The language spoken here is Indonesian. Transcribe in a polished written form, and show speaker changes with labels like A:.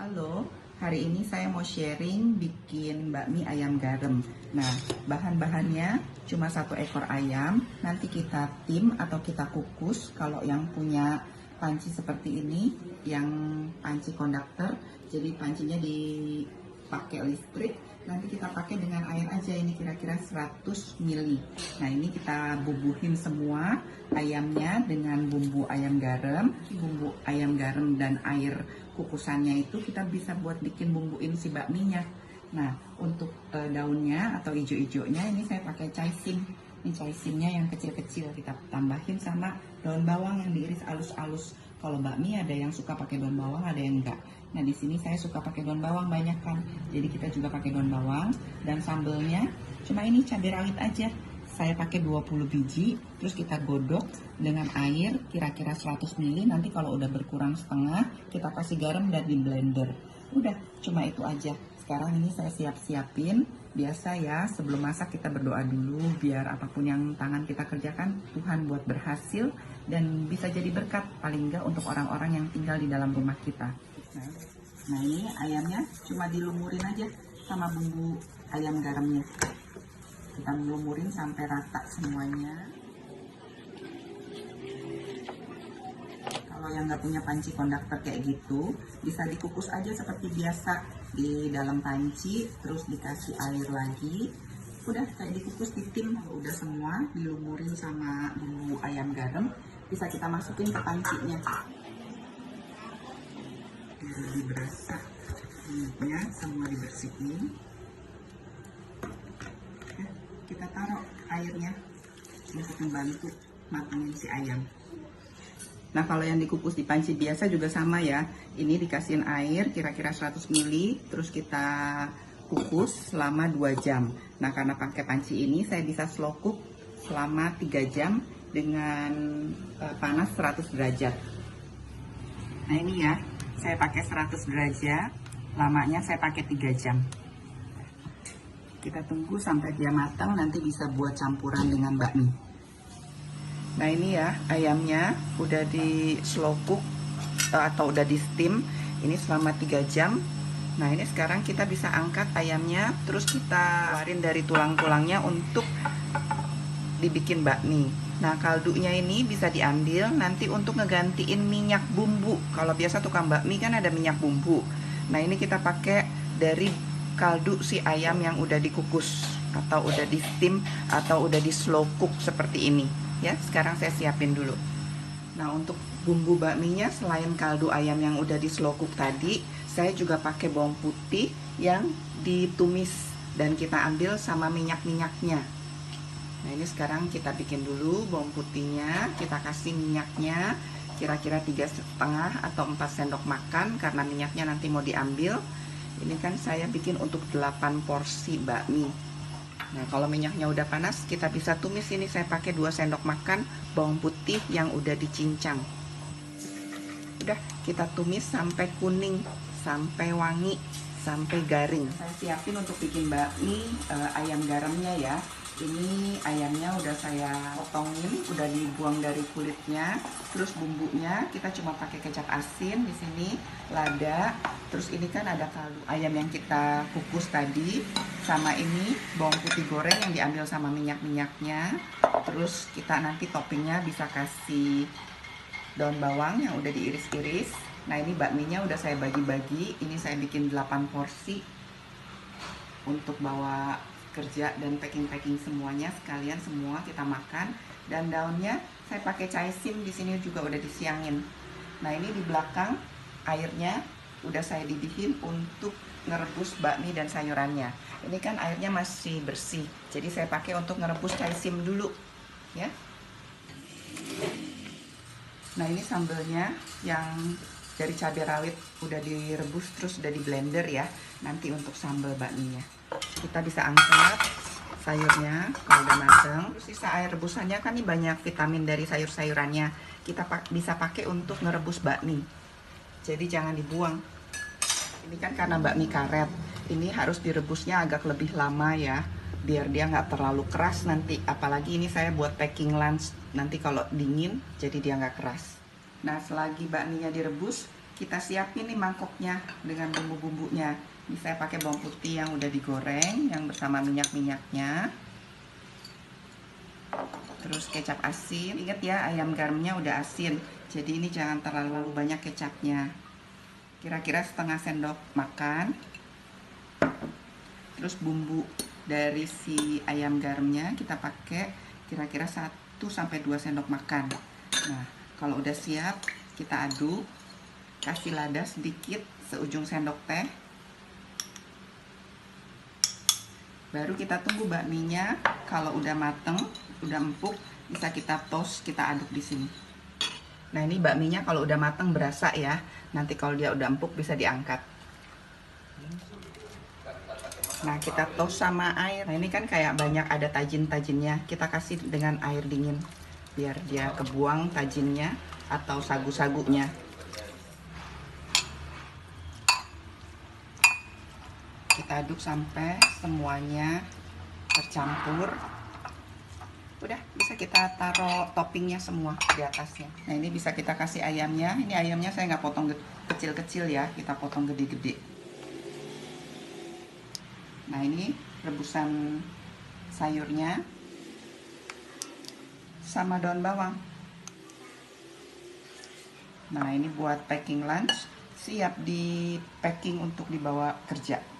A: Halo, hari ini saya mau sharing bikin bakmi ayam garam. Nah, bahan-bahannya cuma 1 ekor ayam. Nanti kita tim atau kita kukus. Kalau yang punya panci seperti ini, yang panci konduktor, jadi pancinya dipakai listrik. Nanti kita pakai dengan air aja, ini kira-kira 100 ml. Nah, ini kita bubuhin semua ayamnya dengan bumbu ayam garam. Bumbu ayam garam dan air kukusannya itu kita bisa buat bikin bumbuin si bakminya. Nah, untuk daunnya atau ijo-ijonya ini saya pakai caising. Ini caisingnya yang kecil-kecil, kita tambahin sama daun bawang yang diiris alus-alus. Kalau bakmi ada yang suka pakai daun bawang, ada yang enggak. Nah, di sini saya suka pakai daun bawang banyak kan. Jadi kita juga pakai daun bawang, dan sambelnya cuma ini cabai rawit aja. Saya pakai 20 biji, terus kita godok dengan air kira-kira 100 ml. Nanti kalau udah berkurang setengah, kita kasih garam dan di blender. Udah, cuma itu aja. Sekarang ini saya siap-siapin. Biasa ya, sebelum masak kita berdoa dulu biar apapun yang tangan kita kerjakan Tuhan buat berhasil dan bisa jadi berkat, paling enggak untuk orang-orang yang tinggal di dalam rumah kita. Nah, ini ayamnya cuma dilumurin aja sama bumbu ayam garamnya. Kita lumurin sampai rata semuanya. Kalau yang nggak punya panci konduktor kayak gitu, bisa dikukus aja seperti biasa di dalam panci, terus dikasih air lagi. Udah kayak dikukus di tim. Udah semua dilumurin sama bumbu ayam garam, bisa kita masukin ke pancinya. Biar lebih berasa, minyaknya semua dibersihin. Kita taruh airnya untuk membantu matangin si ayam. Nah, kalau yang dikukus di panci biasa juga sama ya. Ini dikasihin air kira-kira 100 ml, terus kita kukus selama 2 jam. Nah, karena pakai panci ini saya bisa slow cook selama 3 jam dengan panas 100 derajat. Nah, ini ya, saya pakai 100 derajat, lamanya saya pakai 3 jam. Kita tunggu sampai dia matang, nanti bisa buat campuran dengan bakmi. Nah, ini ya ayamnya udah di slow cook atau udah di steam ini selama 3 jam. Nah, ini sekarang kita bisa angkat ayamnya, terus kita keluarin dari tulang-tulangnya untuk dibikin bakmi. Nah, kaldunya ini bisa diambil nanti untuk ngegantiin minyak bumbu. Kalau biasa tukang bakmi kan ada minyak bumbu. Nah, ini kita pakai dari kaldu si ayam yang udah dikukus atau udah di steam atau udah di slow cook seperti ini. Ya, sekarang saya siapin dulu. Nah, untuk bumbu bakminya selain kaldu ayam yang udah di slow cook tadi, saya juga pakai bawang putih yang ditumis dan kita ambil sama minyak-minyaknya. Nah, ini sekarang kita bikin dulu bawang putihnya, kita kasih minyaknya kira-kira 3,5 atau 4 sendok makan karena minyaknya nanti mau diambil. Ini kan saya bikin untuk 8 porsi bakmi. Nah, kalau minyaknya udah panas, kita bisa tumis. Ini saya pakai 2 sendok makan bawang putih yang udah dicincang. Udah, kita tumis sampai kuning, sampai wangi, sampai garing. Saya siapin untuk bikin bakmi ayam garamnya ya. Ini ayamnya udah saya potongin, udah dibuang dari kulitnya. Terus bumbunya kita cuma pakai kecap asin di sini, lada. Terus ini kan ada kaldu ayam yang kita kukus tadi, sama ini bawang putih goreng yang diambil sama minyak-minyaknya. Terus kita nanti toppingnya bisa kasih daun bawang yang udah diiris-iris. Nah, ini bakminya udah saya bagi-bagi. Ini saya bikin 8 porsi untuk bawa kerja dan packing-packing semuanya sekalian, semua kita makan. Dan daunnya saya pakai caising, di sini juga udah disiangin. Nah, ini di belakang airnya udah saya didihin untuk ngerebus bakmi dan sayurannya. Ini kan airnya masih bersih, jadi saya pakai untuk ngerebus caising dulu ya. Nah, ini sambelnya yang dari cabai rawit udah direbus terus udah di blender ya. Nanti untuk sambal bakminya kita bisa angkat sayurnya kalau udah matang. Terus sisa air rebusannya kan ini banyak vitamin dari sayur-sayurannya, kita bisa pakai untuk ngerebus bakmi, jadi jangan dibuang. Ini kan karena bakmi karet, ini harus direbusnya agak lebih lama ya, biar dia nggak terlalu keras nanti. Apalagi ini saya buat packing lunch, nanti kalau dingin jadi dia nggak keras. Nah, selagi bakminya direbus, kita siapin nih mangkoknya dengan bumbu-bumbunya. Ini saya pakai bawang putih yang udah digoreng yang bersama minyak-minyaknya. Terus kecap asin. Ingat ya, ayam garamnya udah asin. Jadi ini jangan terlalu banyak kecapnya. Kira-kira setengah sendok makan. Terus bumbu dari si ayam garamnya kita pakai kira-kira 1-2 sendok makan. Nah, kalau udah siap kita aduk. Kasih lada sedikit seujung sendok teh. Baru kita tunggu bakminya. Kalau udah mateng, udah empuk, bisa kita toast, kita aduk di sini. Nah, ini bakminya kalau udah mateng berasa ya. Nanti kalau dia udah empuk bisa diangkat. Nah, kita toast sama air. Nah, ini kan kayak banyak ada tajin-tajinnya. Kita kasih dengan air dingin biar dia kebuang tajinnya atau sagu-sagunya. Kita aduk sampai semuanya tercampur. Udah bisa kita taruh toppingnya semua di atasnya. Nah, ini bisa kita kasih ayamnya. Ini ayamnya saya nggak potong kecil-kecil ya, kita potong gede-gede. Nah, ini rebusan sayurnya sama daun bawang. Nah, ini buat packing lunch, siap di packing untuk dibawa kerja.